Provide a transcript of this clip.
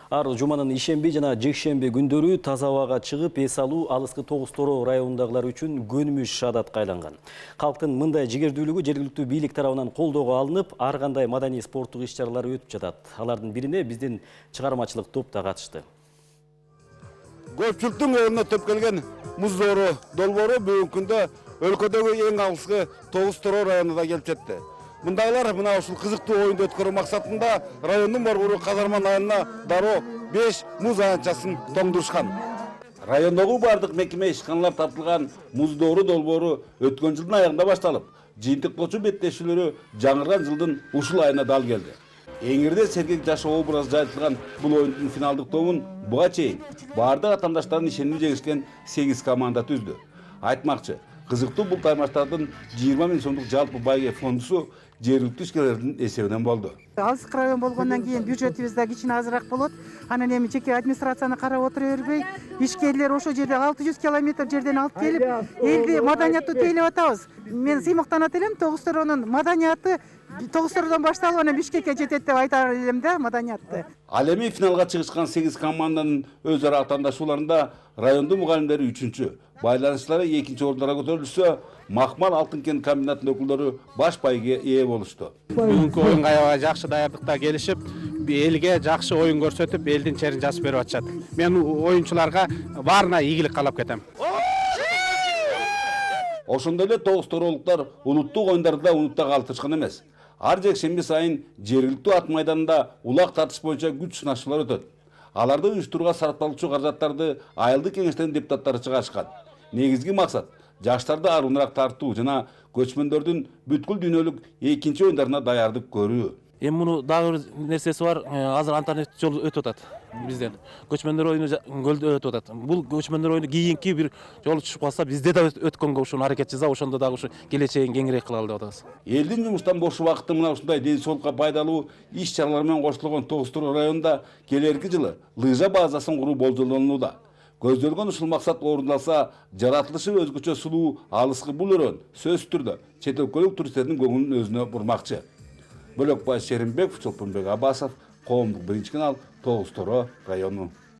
Ар жуманын ишемби жана жекшемби күндөрү таза абага чыгып эс алуу алыскы Тогуз Тороо районундагылар үчүн көнүмүш адатка айланган. Калктын мындай жигердүүлүгү жергиликтүү бийлик тарабынан колдоого алынып, ар кандай маданий спорттук иш-чаралар өтүп жатат. Алардын бирине биздин чыгармачылык топ да катышты. Көпчүлүктүн орнуна төп келген Муздоору, Долбоору бүгүнкү күндө өлкөдөгү эң алыскы Тогуз Тороо районуна келип жетти. Мындагылар мына ушул кызыктуу оюнду өткөрүү максатында райондун борбору Казарман айылына дароо 5 муз аянтчасын тоңдурушкан. Райондогу бардык мекеме ишканалар тартылган Муздоору, Долбоору өткөн жылдын аягында башталып, жыйынтыктоочу беттешүүлөрү жаңырган жылдын ушул айына дал келди. Эңирде сергек жашоо образы жайылтылган бул оюндун финалдык тобун буга чейин бардык атаандаштардын ишенип жеңишкен 8 команда түздү. Айтмакчы, кызыктуу бул таймаштардын 20 000 сомдук жалпы байге фондусу жергиликтүү ишкерлердин эсебинен болду. Алыс район болгондон кийин бюджетибиз да кичине азыраак болот. Анан эми жеке администрацияны карап отура бербей, ишкерлер ошол жерде 600 километр жерден алып келип, элди маданияттуу тейлеп атабыз. Мен сыймыктанат элем, Тогуз Тороонун маданияты Тогуз Тороодон башталып, анан Бишкекке жетет деп айтар элем да маданиятты. Ал эми финалга чыгышкан 8 команданын өз ара атаандашууларында райондун мугалимдери 3-чү, байланышлары 2-чи орундарга көтөрүлсө, Макмал Алтын кен комбинатынын өкүлдөрү баш байге ээ болушту. Бүгүнкү оюнга аябай жакшы даярдыкта келишип, элге жакшы оюн көрсөтүп, элдин черин жазып берип атышат. Мен оюнчуларга баарына ийгилик каалап кетем. Ошондой эле Тогуз Тороолуктар улуттук оюндарды да унутта калтырышкан эмес. Ар жекшемби сайын жергиликтүү ат майданында улак тартыш боюнча күч сынашуулар өтөт. Аларды уюштурууга сарпталуучу каражаттарды айылдык кеңештердин депутаттары чыгарышкан. Негизги максат жаштарды аруунараак тартуу жана көчмөндөрдүн бүткүл дүйнөлүк экинчи оюндарына даярдык көрүү. Эми муну дагы бир нерсеси бар. Азыр интернет жол өтүп атат бизден. Көчмөндөр оюну көлдө өтүп атат. Бул көчмөндөр оюну кийинки бир жолу түшүп калса, бизде да өткөнгө ушуну аракет жасап, ошондо дагы ушу келечегин кеңирээк кылалы деп атабыз. Элдин жумуштан бош убакытты мына ушундай ден соолукка пайдалуу иш-чаралар менен коштолгон Тогуз Тороо районунда келерки жылы лыжа базасын куруу болжолдонууда. Көздөлгөн ушул максат орундалса, жаратылышы өзгөчө сулуу алыскы бул өрөөн сөзсүз түрдө чет өлкөлүк туристтердин көңүлүн өзүнө бурмакчы. Бөлөкбай Шеримбеков, Чолпонбек Абасов, коомдук биринчи канал, Тогуз Тороо району.